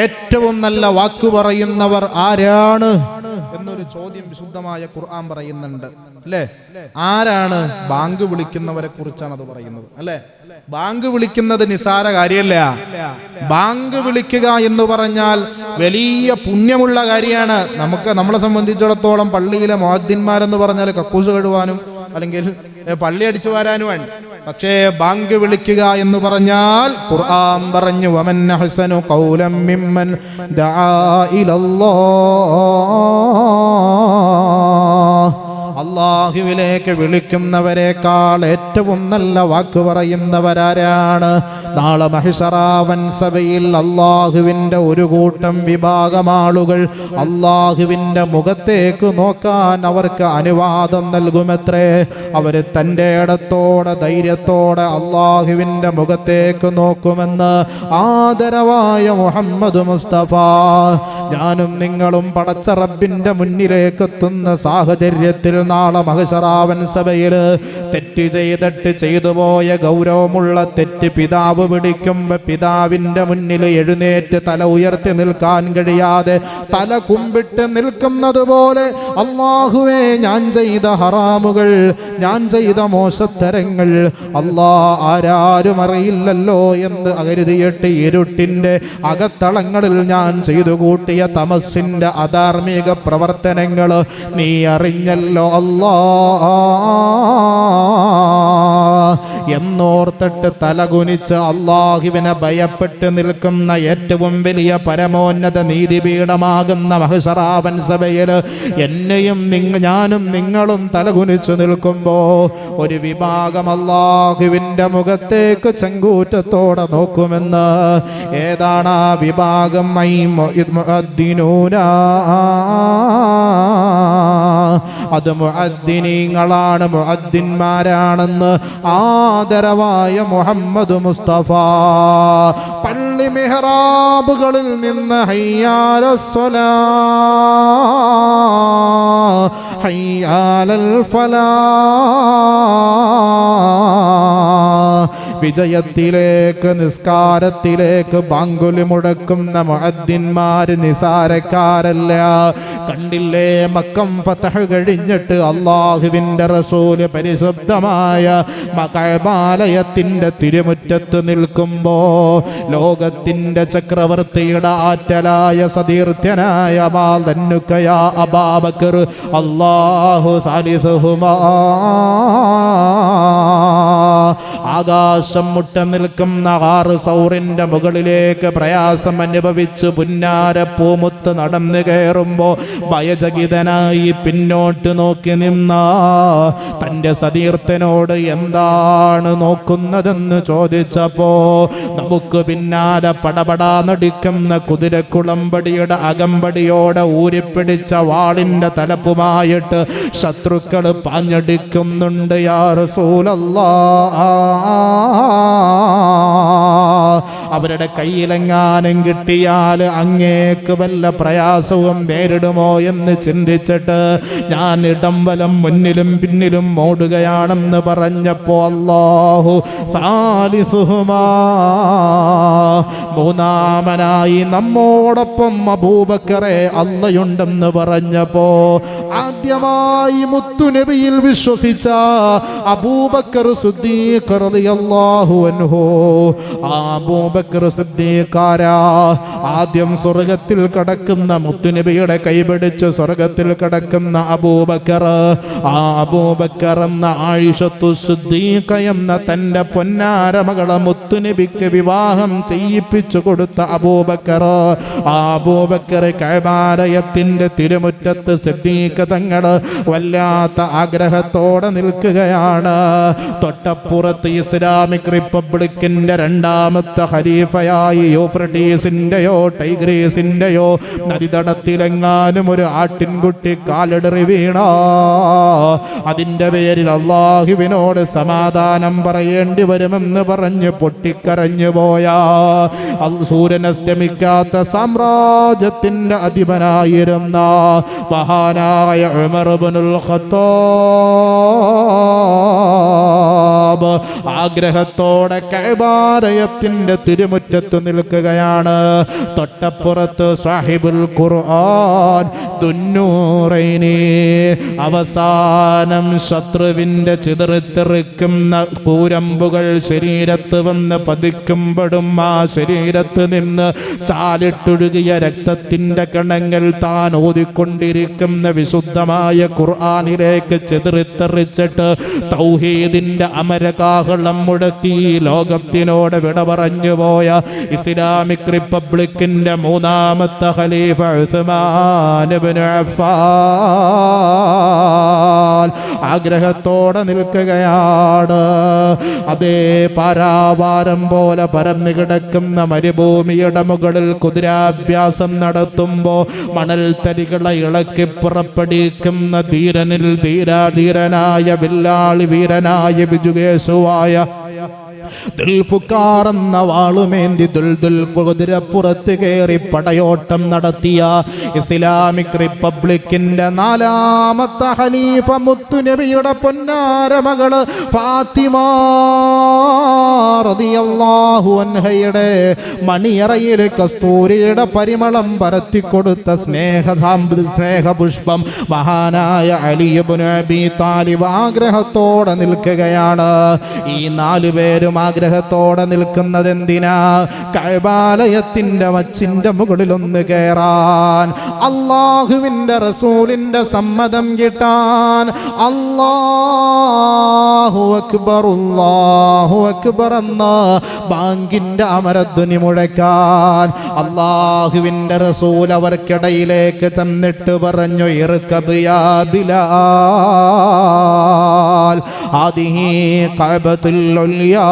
ഏറ്റവും നല്ല വാക്ക് പറയുന്നവർ ആരാണ് എന്നൊരു ചോദ്യം വിശുദ്ധമായ ഖുർആൻ പറയുന്നുണ്ട്, അല്ലേ? ആരാണ്? ബാങ്ക് വിളിക്കുന്നവരെ കുറിച്ചാണ് അത് പറയുന്നത്, അല്ലേ? ബാങ്ക് വിളിക്കുന്നത് നിസാര കാര്യമല്ല. ബാങ്ക് വിളിക്കുക എന്ന് പറഞ്ഞാൽ വലിയ പുണ്യമുള്ള കാര്യമാണ്. നമ്മളെ സംബന്ധിച്ചിടത്തോളം പള്ളിയിലെ മുഅദ്ദിൻമാരെന്ന് പറഞ്ഞാൽ കക്കൂസ് കഴുവാനും അല്ലെങ്കിൽ പള്ളി അടിച്ചു വരാനുമാണ്. പക്ഷേ ബാങ്ക് വിളിക്കുക എന്ന് പറഞ്ഞാൽ ഖുർആൻ പറഞ്ഞു, വമൻ അഹ്സനു ഖൗലൻ മിമ്മൻ ദആ ഇലല്ലാഹ്, അള്ളാഹുവിലേക്ക് വിളിക്കുന്നവരെക്കാൾ ഏറ്റവും നല്ല വാക്ക് പറയുന്നവരാരാണ്? നാളെ മഹ്ശറാവൻ സഭയിൽ അള്ളാഹുവിൻ്റെ ഒരു കൂട്ടം വിഭാഗം ആളുകൾ അള്ളാഹുവിൻ്റെ മുഖത്തേക്ക് നോക്കാൻ അവർക്ക് അനുവാദം നൽകുമത്രേ. അവർ തൻ്റെ ഇടത്തോടെ ധൈര്യത്തോടെ അള്ളാഹുവിൻ്റെ മുഖത്തേക്ക് നോക്കുമെന്ന് ആദരവായ മുഹമ്മദ് മുസ്തഫ. ഞാനും നിങ്ങളും പടച്ച റബ്ബിൻ്റെ മുന്നിലേക്ക് എത്തുന്ന സാഹചര്യത്തിൽ നാളെ മഹ്ശറാവൻ സഭയിൽ തെറ്റ് ചെയ്തിട്ട് ചെയ്തുപോയ ഗൗരവമുള്ള തെറ്റ് പിതാവ് പിടിക്കുമ്പോൾ പിതാവിൻ്റെ മുന്നിൽ എഴുന്നേറ്റ് തല ഉയർത്തി നിൽക്കാൻ കഴിയാതെ തല കുമ്പിട്ട് നിൽക്കുന്നത് പോലെ അല്ലാഹുവേ, ഞാൻ ചെയ്ത ഹറാമുകൾ, ഞാൻ ചെയ്ത മോശത്തരങ്ങൾ ആരാരും അറിയില്ലല്ലോ എന്ന് കരുതിയിട്ട് ഇരുട്ടിൻ്റെ അകത്തളങ്ങളിൽ ഞാൻ ചെയ്തു കൂട്ടിയ തമസ്സിൻ്റെ അധാർമിക പ്രവർത്തനങ്ങൾ നീ അറിഞ്ഞല്ലോ അല്ലാ എന്നോർത്തിട്ട് തലകുനിച്ച് അള്ളാഹുവിനെ ഭയപ്പെട്ട് നിൽക്കുന്ന ഏറ്റവും വലിയ പരമോന്നത നീതിപീഠമാകുന്ന മഹ്ശറാവൻ സഭയിൽ എന്നെയും ഞാനും നിങ്ങളും തലകുനിച്ചു നിൽക്കുമ്പോൾ ഒരു വിഭാഗം അള്ളാഹുവിൻ്റെ മുഖത്തേക്ക് ചെങ്കൂറ്റത്തോടെ നോക്കുമെന്ന്. ഏതാണ് ആ വിഭാഗം? അത് മുഅദ്ദിനീങ്ങളാണ്, മുഅദ്ദിന്മാരാണെന്ന് ആദരവായ മുഹമ്മദ് മുസ്തഫ. പള്ളി മിഹ്റാബുകളിൽ നിന്ന് ഹയ്യാലസ്സലാ ഹയ്യാലൽ ഫലാ, വിജയത്തിലേക്ക് നിസ്കാരത്തിലേക്ക് ബാങ്കുലി മുഴക്കുന്ന മുഅദ്ദിന്മാര് നിസാരക്കാരല്ല. കണ്ടില്ലേ, മക്കം ഫതഹ് കഴിഞ്ഞിട്ട് അള്ളാഹുവിൻ്റെ റസൂല് പരിശുദ്ധമായ കഅബാലയത്തിൻ്റെ തിരുമുറ്റത്ത് നിൽക്കുമ്പോ ലോകത്തിൻ്റെ ചക്രവർത്തിയുടെ ആറ്റലായ സതീർത്ഥ്യനായ അബൂബക്കർ അല്ലാഹു സാലിസുഹുമാ, ആകാശം മുട്ട നിൽക്കുന്ന 6 സൗറിന്റെ മുകളിലേക്ക് പ്രയാസം അനുഭവിച്ച് പുന്നാരപ്പൂമുത്ത് നടന്നു കയറുമ്പോ ഭയചകിതനായി പിന്നോട്ട് നോക്കി നിന്ന തൻ്റെ സതീർത്ഥനോട് എന്താണ് നോക്കുന്നതെന്ന് ചോദിച്ചപ്പോ നമുക്ക് പിന്നാലെ പടപടാ നടിക്കുന്ന കുതിരക്കുളമ്പടിയുടെ അകമ്പടിയോടെ ഊരിപ്പിടിച്ച വാളിന്റെ തലപ്പുമായിട്ട് ശത്രുക്കൾ പാഞ്ഞടിക്കുന്നുണ്ട്. യാ റസൂലല്ലാഹ്, അവരുടെ കയ്യിലെങ്ങാനും കിട്ടിയാൽ അങ്ങേക്ക് വല്ല പ്രയാസവും നേരിടുമോ എന്ന് ചിന്തിച്ചിട്ട് ഞാൻ ഇടംവലം മുന്നിലും പിന്നിലും ഓടുകയാണെന്ന് പറഞ്ഞപ്പോ അല്ലാഹു സാലിസുഹുമാ, മൂന്നാമനായി നമ്മോടൊപ്പം അബൂബക്കറെ അള്ളയുണ്ടെന്ന് പറഞ്ഞപ്പോ ആദ്യമായി മുത്തുനബിയിൽ വിശ്വസിച്ച അബൂബക്കർ സിദ്ദീഖ് റളിയല്ലാഹു അൻഹു, അബൂബക്കർ സിദ്ദീഖാരാ ആദ്യം സ്വർഗത്തിൽ കടക്കുന്ന മുത്തുനബിയുടെ കൈപിടിച്ച് സ്വർഗത്തിൽ കടക്കുന്ന അബൂബക്കർ, ആ അബൂബക്കർ എന്ന ആയിഷത്തു സിദ്ദീഖ എന്ന തൻ്റെ പൊന്നാര മകളെ മുത്തുനബിക്ക് വിവാഹം ചെയ്യിപ്പിച്ചു കൊടുത്ത അബൂബക്കർ, ആ അബൂബക്കർ കഅബാലയത്തിന്റെ തിരുമുറ്റത്ത് സിദ്ദീഖ തങ്ങൾ വല്ലാത്ത ആഗ്രഹത്തോടെ നിൽക്കുകയാണ്. തൊട്ടപ്പുറത്ത് ഇസ്ലാമിക് റിപ്പബ്ലിക്കിന്റെ രണ്ടാമത്തെ ഖലീഫയായി യൂഫ്രട്ടീസിന്റെയോ ടൈഗ്രീസിന്റെയോ നദിതടത്തിലെങ്ങാനും ഒരു ആട്ടിൻകുട്ടി കാലിടറി വീണ അതിന്റെ പേരിൽ അള്ളാഹുവിനോട് സമാധാനം പറയേണ്ടി വരുമെന്ന് പറഞ്ഞ് പൊട്ടിക്കരഞ്ഞു പോയ സൂര്യനസ്തമിക്കാത്ത സാമ്രാജ്യത്തിന്റെ അധിപനായിരുന്ന മഹാനായ ഉമർ ഇബ്നുൽ ഖത്താബ് ആഗ്രഹത്തോടെ കഅബാലയത്തിന്റെ തിരുമുറ്റത്ത് നിൽക്കുകയാണ്. തൊട്ടപ്പുറത്ത് സാഹിബുൽ ഖുർആൻ ദുന്നൂറൈനി, അവസാനം ശത്രുവിന്റെ ചിതറിത്തെറിക്കുന്ന കൂരമ്പുകൾ ശരീരത്ത് വന്ന് പതിക്കുമ്പോഴും ആ ശരീരത്ത് നിന്ന് ചാലിട്ടൊഴുകിയ രക്തത്തിന്റെ കണങ്ങൾ താൻ ഓതിക്കൊണ്ടിരിക്കുന്ന വിശുദ്ധമായ ഖുർആനിലേക്ക് ചിതറിത്തെറിച്ചിട്ട് തൗഹീദിന്റെ അമര ആരകാഹളം മുടക്കി ലോകത്തിനോട് വിട പറഞ്ഞു പോയ ഇസ്ലാമിക് റിപ്പബ്ലിക്കിന്റെ മൂന്നാമത്തെ ഖലീഫ ഉസ്മാൻ ഇബ്നു അഫ്ഫാൻ ആഗ്രഹത്തോടെ നിൽക്കുകയാണ്. അതേ പാരാവാരം പോലെ പരന്നു കിടക്കുന്ന മരുഭൂമിയുടെ മുകളിൽ കുതിരാഭ്യാസം നടത്തുമ്പോ മണൽ തരികളെ ഇളക്കി പുറപ്പെടിക്കുന്ന ധീരനിൽ ധീരാധീരനായ വില്ലാളി വീരനായ വിജുകേശുവായ ദുൽഫുക്കാർ എന്ന വാളുമേന്തി ദുൽദുൽ കുതിരപ്പുറത്ത് കയറി പടയോട്ടം നടത്തിയ ഇസ്ലാമിക് റിപ്പബ്ലിക്കിന്റെ നാലാമത്തെ ഖലീഫ മുത്തുനബിയുടെ പൊന്നാര മകള് ഫാത്തിമ റളിയല്ലാഹു അൻഹയുടെ മണിയറയിൽ കസ്തൂരിയുടെ പരിമളം പരത്തിക്കൊടുത്ത സ്നേഹപുഷ്പം മഹാനായ അലി ഇബ്നു അബീ താലിബ് ആഗ്രഹത്തോടെ നിൽക്കുകയാണ്. ഈ നാലുപേരും ആഗ്രഹത്തോടെ നിൽക്കുന്നത് എന്തിനാ? കഅബാലയത്തിന്റെ മച്ചിന്റെ മുകളിൽ ഒന്ന് കയറാൻ, അല്ലാഹുവിന്റെ റസൂലിന്റെ സമ്മതം കിട്ടാൻ. അല്ലാഹു അക്ബർ അല്ലാഹു അക്ബർ എന്ന ബാങ്കിന്റെ അമരധ്വനി മുഴക്കാൻ അല്ലാഹുവിന്റെ റസൂൽ അവർക്കിടയിലേക്ക് ചെന്നിട്ട് പറഞ്ഞു, ഇർകബ് യാ ബിലാൽ ഹാദിഹി കഅബത്തുൽ ഉൽയാ.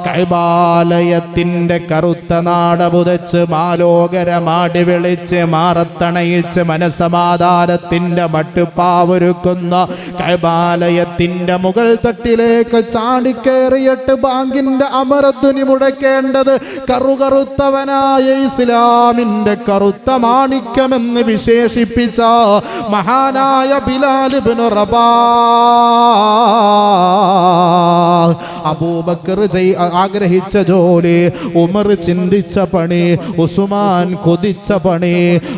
കഅബാലയത്തിന്റെ കറുത്ത നാട പുതച്ച് മാലോകരമാടി വിളിച്ച് മാറത്തണയിച്ച് മനസമാധാനത്തിന്റെ മട്ടുപ്പാവൊരുക്കുന്ന കഅബാലയത്തിന്റെ മുകൾ തട്ടിലേക്ക് ചാടിക്കേറിയിട്ട് ബാങ്കിന്റെ അമരധ്വനി മുടക്കേണ്ടത് കറുകറുത്തവനായ ഇസ്ലാമിന്റെ കറുത്ത മാണിക്യമെന്ന് വിശേഷിപ്പിച്ച മഹാനായ ബിലാൽ ഇബ്നു റബാഹ്. അബൂബക്കർ ആഗ്രഹിച്ച ജോലി, ഉമർ ചിന്തിച്ച പണി, ഉസ്മാൻ കൊതിച്ച പണി,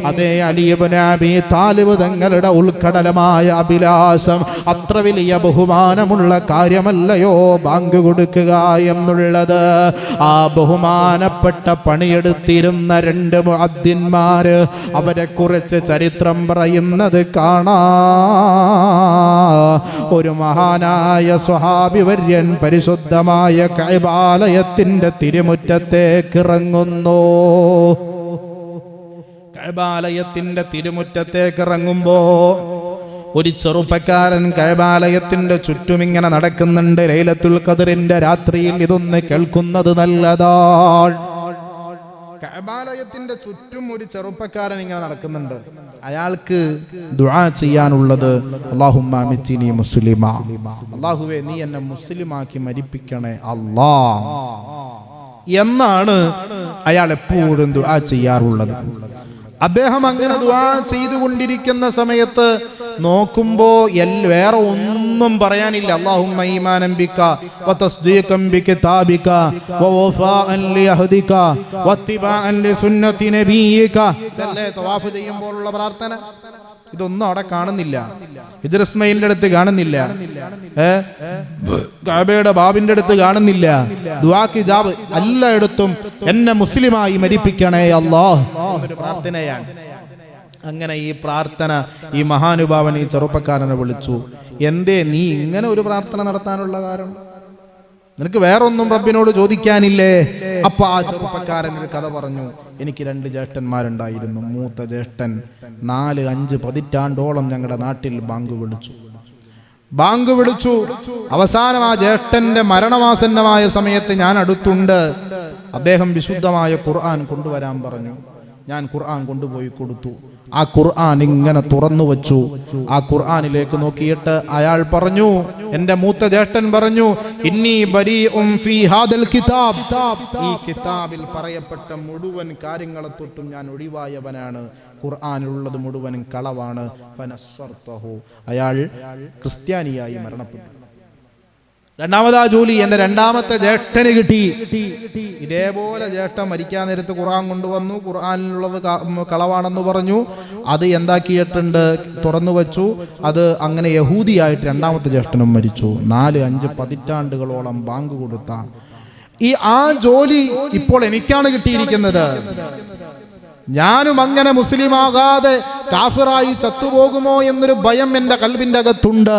അതേ അലി ഇബ്നു അബീ താലിബ് തങ്ങളുടെ ഉൾക്കടലമായ അഭിലാഷം. അത്ര വലിയ ബഹുമാനമുള്ള കാര്യമല്ലയോ ബാങ്ക് കൊടുക്കുക എന്നുള്ളത്. ആ ബഹുമാനപ്പെട്ട പണിയെടുത്തിരുന്ന രണ്ട് മുഅദ്ദിന്മാര്, അവരെ കുറിച്ച് ചരിത്രം പറയുന്നത് കാണാ. ഒരു മഹാനായ സ്വഹാബി വര്യൻ പരിശുദ്ധമായ കഅബാലയത്തിന്റെ തിരുമുറ്റത്തേക്ക് ഇറങ്ങുന്നു. കഅബാലയത്തിന്റെ തിരുമുറ്റത്തേക്ക് ഇറങ്ങുമ്പോ ഒരു ചെറുപ്പക്കാരൻ കഅബാലയത്തിന്റെ ചുറ്റും ഇങ്ങനെ നടക്കുന്നുണ്ട്. ലൈലത്തുൽ ഖദറിന്റെ രാത്രിയിൽ ഇതൊന്ന് കേൾക്കുന്നത് നല്ലതാണ്. കഅബാലയത്തിന്റെ ചുറ്റും ഒരു ചെറുപ്പക്കാരൻ ഇങ്ങനെ നടക്കുന്നുണ്ട്. അയാൾക്ക് ദുആ ചെയ്യാനുള്ളത്, അല്ലാഹുമ്മ അമിത്നി മുസ്ലിമാ, അല്ലാഹുവേ നീ എന്നെ മുസ്ലിമാക്കി മരിപ്പിക്കണേ അല്ലാ എന്നാണ് അയാൾ എപ്പോഴും ദുആ ചെയ്യാറുള്ളത്. അദ്ദേഹം അങ്ങനെ ദുആ ചെയ്തുകൊണ്ടിരിക്കുന്ന സമയത്ത് നോക്കുമ്പോ വേറെ ഒന്നും പറയാനില്ല. അല്ലാഹുമ്മ ഈമാനൻ ബിക വതസ്ദീഖൻ ബികിതാബിക വവഫാഅൻ ലിഅഹദിക വത്തിബാഅൻ ലിസുന്നതി നബിയിക. ഇതല്ലേ തവാഫ് ചെയ്യുമ്പോഴുള്ള പ്രാർത്ഥന? ഇതൊന്നും അവിടെ കാണുന്നില്ല. ഹിജ്ർ ഇസ്മായിലിന്റെ അടുത്ത് കാണുന്നില്ല, കഅബയുടെ ബാബിന്റെ അടുത്ത് കാണുന്നില്ല. ദുആ കിജാബ് എല്ലായിടത്തും എന്നെ മുസ്ലിമായി മരിപ്പിക്കണേ അല്ലാഹ് എന്നൊരു പ്രാർത്ഥനയാണ്. അങ്ങനെ ഈ പ്രാർത്ഥന ഈ മഹാനുഭാവൻ ഈ ചെറുപ്പക്കാരനെ വിളിച്ചു. എന്തേ നീ ഇങ്ങനെ ഒരു പ്രാർത്ഥന നടത്താനുള്ള കാരണം? നിനക്ക് വേറൊന്നും റബ്ബിനോട് ചോദിക്കാനില്ലേ? അപ്പൊ ആ ചെറുപ്പക്കാരൻ ഒരു കഥ പറഞ്ഞു. എനിക്ക് 2 ജ്യേഷ്ഠന്മാരുണ്ടായിരുന്നു. മൂത്ത ജ്യേഷ്ഠൻ 4-5 പതിറ്റാണ്ടോളം ഞങ്ങളുടെ നാട്ടിൽ ബാങ്ക് വിളിച്ചു. അവസാനം ആ ജ്യേഷ്ഠന്റെ മരണമാസന്നമായ സമയത്ത് ഞാൻ അടുത്തുണ്ട്. അദ്ദേഹം വിശുദ്ധമായ ഖുർആൻ കൊണ്ടുവരാൻ പറഞ്ഞു. ഞാൻ ഖുർആൻ കൊണ്ടുപോയി കൊടുത്തു. ആ ഖുർആൻ ഇങ്ങനെ തുറന്നു വച്ചു. ആ ഖുർആനിലേക്ക് നോക്കിയിട്ട് അയാൾ പറഞ്ഞു, എന്റെ മൂത്ത ജ്യേഷ്ഠൻ പറഞ്ഞു, ഇന്നി ബരീഉം ഫീ ഹാദൽ കിതാബ്, ഈ കിതാബിൽ പറയപ്പെട്ട മുഴുവൻ കാര്യങ്ങളെ തൊട്ടും ഞാൻ ഒഴിവായവനാണ്. ഖുർആനിലുള്ളത് മുഴുവനും കളവാണ്. ഫനസ്സർതഹു, അയാൾ ക്രിസ്ത്യാനിയായി മരണപ്പെട്ടു. രണ്ടാമതാ ജോലി എന്റെ രണ്ടാമത്തെ ജ്യേഷ്ഠന് കിട്ടി. ഇതേപോലെ ജ്യേഷ്ഠൻ മരിക്കാൻ നേരത്ത് ഖുർആൻ കൊണ്ടുവന്നു. ഖുർആനിലുള്ളത് കളവാണെന്ന് പറഞ്ഞു. അത് എന്താക്കിയിട്ടുണ്ട്, തുറന്നു വച്ചു. അത് അങ്ങനെ യഹൂദിയായിട്ട് രണ്ടാമത്തെ ജ്യേഷ്ഠനും മരിച്ചു. 4-5 പതിറ്റാണ്ടുകളോളം ബാങ്ക് കൊടുത്ത ആ ജോലി ഇപ്പോൾ എനിക്കാണ് കിട്ടിയിരിക്കുന്നത്. ഞാനും അങ്ങനെ മുസ്ലിമാകാതെ കാഫിറായി ചത്തുപോകുമോ എന്നൊരു ഭയം എൻ്റെ കൽബിൻ്റെ അകത്തുണ്ട്.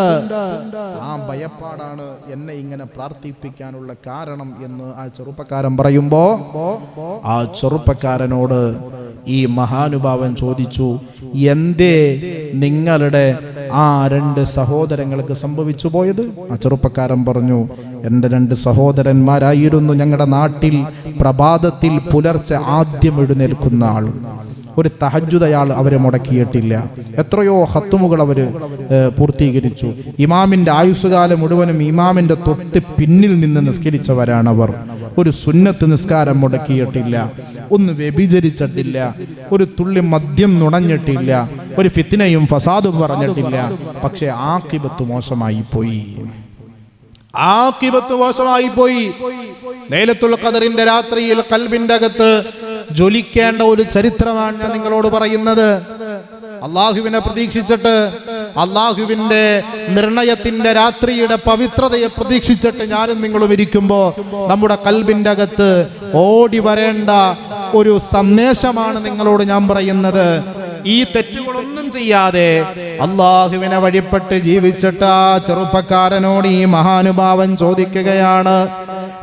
ആ ഭയപ്പാടാണ് എന്നെ ഇങ്ങനെ പ്രാർത്ഥിപ്പിക്കാനുള്ള കാരണം എന്ന് ആ ചെറുപ്പക്കാരൻ പറയുമ്പോ ആ ചെറുപ്പക്കാരനോട് ഈ മഹാനുഭാവൻ ചോദിച്ചു, എന്തേ നിങ്ങളുടെ ആ 2 സഹോദരങ്ങൾക്ക് സംഭവിച്ചു പോയത്? ആ ചെറുപ്പക്കാരൻ പറഞ്ഞു, എൻ്റെ 2 സഹോദരന്മാരായിരുന്നു ഞങ്ങളുടെ നാട്ടിൽ പ്രഭാതത്തിൽ പുലർച്ചെ ആദ്യം എഴുന്നേൽക്കുന്ന ആൾ. ഒരു തഹജ്ജുദ് അയാൾ അവരെ മുടക്കിയിട്ടില്ല. എത്രയോ ഖത്മുകൾ അവർ പൂർത്തീകരിച്ചു. ഇമാമിൻ്റെ ആയുസ്സുകാലം മുഴുവനും ഇമാമിൻ്റെ തൊട്ട് പിന്നിൽ നിന്ന് നിസ്കരിച്ചവരാണവർ. ഒരു സുന്നത്ത് നിസ്കാരം മുടക്കിയിട്ടില്ല, ഒന്ന് വ്യഭിചരിച്ചിട്ടില്ല, ഒരു തുള്ളി മദ്യം നുണഞ്ഞിട്ടില്ല, ഒരു ഫിത്നയും ഫസാദും പറഞ്ഞിട്ടില്ല. പക്ഷെ ആഖിബത്ത് മോശമായി പോയി. ആഖിബത്ത് മോശമായി പോയി. ലൈലത്തുൽ ഖദറിന്റെ രാത്രിയിൽ ഖൽബിന്റെ അകത്ത് ജ്വലിക്കേണ്ട ഒരു ചരിത്രമാണ് ഞാൻ നിങ്ങളോട് പറയുന്നത്. അള്ളാഹുവിനെ പ്രതീക്ഷിച്ചിട്ട്, അള്ളാഹുവിന്റെ നിർണയത്തിന്റെ രാത്രിയുടെ പവിത്രതയെ പ്രതീക്ഷിച്ചിട്ട് ഞാനും നിങ്ങളും ഇരിക്കുമ്പോൾ നമ്മുടെ ഖൽബിന്റെ അകത്ത് ഓടി വരേണ്ട ഒരു സന്ദേശമാണ് നിങ്ങളോട് ഞാൻ പറയുന്നത്. ഈ തെറ്റുകളൊന്നും ചെയ്യാതെ അള്ളാഹുവിനെ വഴിപ്പെട്ട് ജീവിച്ചിട്ട് ആ ചെറുപ്പക്കാരനോട് ഈ മഹാനുഭാവൻ ചോദിക്കുകയാണ്,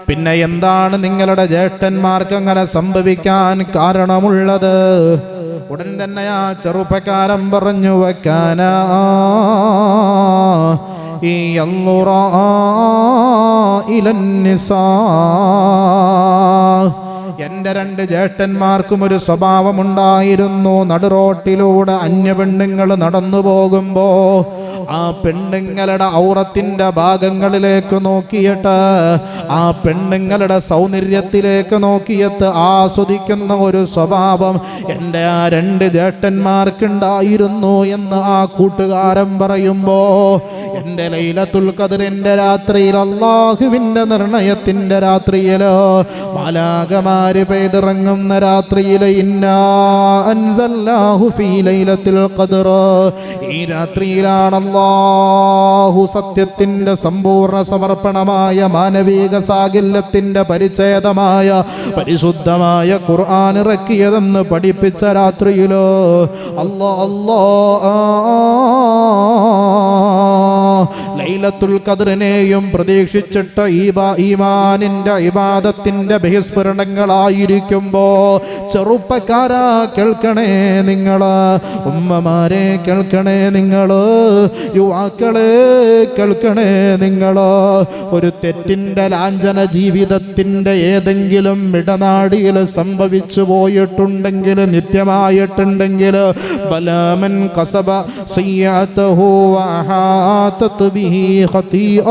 പിന്നെ എന്താണ് നിങ്ങളുടെ ജ്യേഷ്ഠന്മാർക്ക് അങ്ങനെ സംഭവിക്കാൻ കാരണമുള്ളത്? ഉടൻ തന്നെ ആ ചെറുപ്പക്കാരൻ പറഞ്ഞു, വക്കാന ഈ യൻളുറാ ഇലൻ നിസാ, എൻ്റെ 2 ജ്യേഷ്ഠന്മാർക്കും ഒരു സ്വഭാവമുണ്ടായിരുന്നു. നടുറോട്ടിലൂടെ അന്യ പെണ്ണുങ്ങൾ നടന്നു പോകുമ്പോ ആ പെണ്ണുങ്ങളുടെ ഔറത്തിന്റെ ഭാഗങ്ങളിലേക്ക് നോക്കിയിട്ട്, ആ പെണ്ണുങ്ങളുടെ സൗന്ദര്യത്തിലേക്ക് നോക്കിയിട്ട് ആസ്വദിക്കുന്ന ഒരു സ്വഭാവം എൻ്റെ ആ 2 ജ്യേഷ്ഠന്മാർക്കുണ്ടായിരുന്നു എന്ന് ആ കൂട്ടുകാരൻ പറയുമ്പോ, എൻ്റെ ലൈലത്തുൽ ഖദറിന്റെ രാത്രിയിൽ, അല്ലാഹുവിന്റെ നിർണയത്തിന്റെ രാത്രിയില്, മാലാഖമാര് പെയ്തിറങ്ങുന്ന രാത്രിയില്, ഇന്നാ അൻസൽനാഹു ഫീ ലൈലത്തുൽ ഖദർ, ഈ രാത്രിയിലാണ് അല്ലാഹു സത്യത്തിന്റെ സമ്പൂർണ്ണ സമർപ്പണമായ മാനവിക സാകല്യത്തിന്റെ പരിച്ഛേദമായ പരിശുദ്ധമായ ഖുർആൻ ഇറക്കിയതെന്ന് പഠിപ്പിച്ച രാത്രിയിലോ ലൈലത്തുൽ ഖദറിനെയും പ്രതീക്ഷിച്ചിട്ട് ഈമാനിന്റെ ഇബാദത്തിന്റെ ബഹിസ്ഫുരണങ്ങളായിരിക്കുമ്പോ, ചെറുപ്പക്കാരാ കേൾക്കണേ നിങ്ങള്, ഉമ്മമാരെ കേൾക്കണേ നിങ്ങള്, യുവാക്കളെ കേൾക്കണേ നിങ്ങള്, ഒരു തെറ്റിന്റെ ലാഞ്ചന ജീവിതത്തിന്റെ ഏതെങ്കിലും ഇടനാടിയിൽ സംഭവിച്ചു പോയിട്ടുണ്ടെങ്കിൽ, നിത്യമായിട്ടുണ്ടെങ്കിൽ, ബലാമൻ കസബ സയ്യാതഹു വഅഹാതത് ബിഹി ഖതീഅ,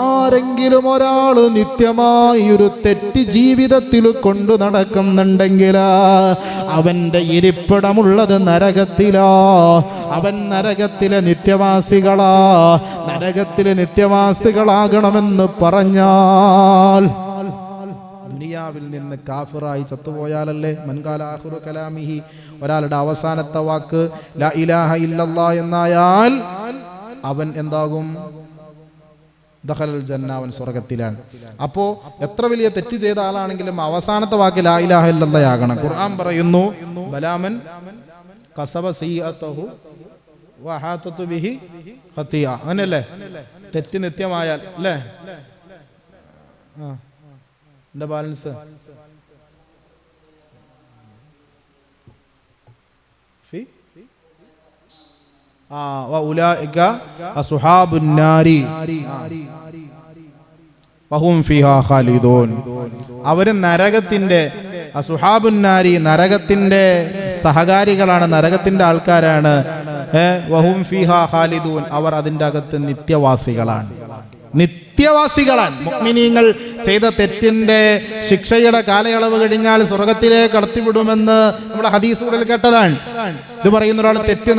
ആരെങ്കിലും ഒരാൾ നിത്യമായി ഒരു തെറ്റ് ജീവിതത്തിൽ കൊണ്ടു നടക്കുന്നുണ്ടെങ്കിൽ അവന്റെ ഇരിപ്പിടമുള്ളത് നരകത്തിലാ. അവൻ നരകത്തിലെ നിത്യവാസികളാ. നരകത്തിലെ നിത്യവാസികളാകണമെന്ന് പറഞ്ഞാൽ ദുനിയാവിൽ നിന്ന് കാഫിറായി ചത്തുപോയാലല്ലേ മൻകാല ആഖിറു കലാമിഹി, ഒരാളുടെ അവസാനത്തെ വാക്ക് ലാ ഇലാഹ ഇല്ലല്ലാഹ് എന്നായാൽ അവൻ എന്താകും? ദഖലൽ ജന്ന, അവൻ സ്വർഗത്തിലാണ്. അപ്പോ എത്ര വലിയ തെറ്റ് ചെയ്ത ആളാണെങ്കിലും അവസാനത്തെ വാക്ക് ലാ ഇലാഹ ഇല്ലല്ലാഹ് ആകണം. ഖുർആൻ പറയുന്നു, ബലാമൻ കസബ സയ്യിഅതഹു വഹാതതു ബിഹി ഖതിയ, അങ്ങനെയല്ലേ? തെറ്റ് നിത്യമായാൽ അല്ലേ? എന്താ ബാലൻസ്? അവര് നരകത്തിന്റെ അസുഹാബുന്നാരി, നരകത്തിന്റെ സഹകാരികളാണ്, നരകത്തിന്റെ ആൾക്കാരാണ്. വഹും ഫീഹാ ഖാലിദൂൻ, അവർ അതിൻ്റെ അകത്ത് നിത്യവാസികളാണ്. നിത്യവാസികളാണ്. മുഅ്മിനീങ്ങൾ ചെയ്ത തെറ്റിന്റെ ശിക്ഷയുടെ കാലയളവ് കഴിഞ്ഞാൽ സ്വർഗത്തിലേക്ക് കടത്തിവിടുമെന്ന് നമ്മുടെ ഹദീസുകളിൽ കേട്ടതാണ്. ഇത് പറയുന്ന ഒരാൾ തെറ്റ്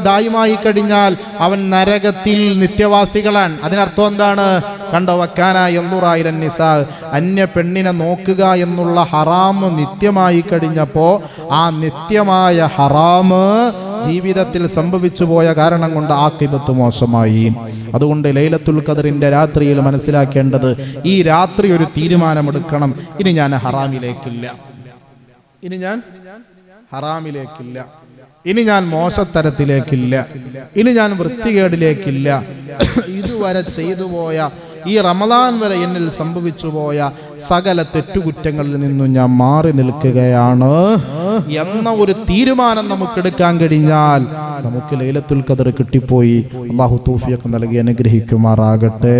ദായിമായി കഴിഞ്ഞാൽ അവൻ നരകത്തിൽ നിത്യവാസികളാണ്. അതിനർത്ഥം എന്താണ്? കണ്ടോ, വക്കാന യൻളുറാ ഇലൻ നിസാ, അന്യ പെണ്ണിനെ നോക്കുക എന്നുള്ള ഹറാം നിത്യമായി കഴിഞ്ഞപ്പോൾ ആ നിത്യമായ ഹറാം ജീവിതത്തിൽ സംഭവിച്ചു പോയ കാരണം കൊണ്ട് ആഖിബത്ത് മോശമായി. അതുകൊണ്ട് ലൈലത്തുൽ ഖദറിന്റെ രാത്രിയിൽ മനസ്സിലാക്കേണ്ടത്, ഈ രാത്രി ഒരു തീരുമാനമെടുക്കണം. ഇനി ഞാൻ ഹറാമിലേക്കില്ല, ഇനി ഞാൻ മോശത്തരത്തിലേക്കില്ല, ഇനി ഞാൻ വൃത്തികേടിലേക്കില്ല. ഇതുവരെ ചെയ്തു പോയ, ഈ റമദാൻ വരെ എന്നിൽ സംഭവിച്ചു പോയ സകല തെറ്റുകുറ്റങ്ങളിൽ നിന്നും ഞാൻ മാറി നിൽക്കുകയാണ് എന്ന ഒരു തീരുമാനം നമുക്കെടുക്കാൻ കഴിഞ്ഞാൽ നമുക്ക് ലൈലത്തുൽ ഖദർ കിട്ടിപ്പോയി. അല്ലാഹു തൗഫീഖ് നൽകി അനുഗ്രഹിക്കുമാറാകട്ടെ.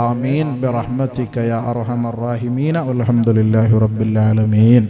ആമീൻ ബിറഹ്മതിക യാ അർഹമർ റഹീമീൻ. വൽഹംദുലില്ലാഹി റബ്ബിൽ ആലമീൻ.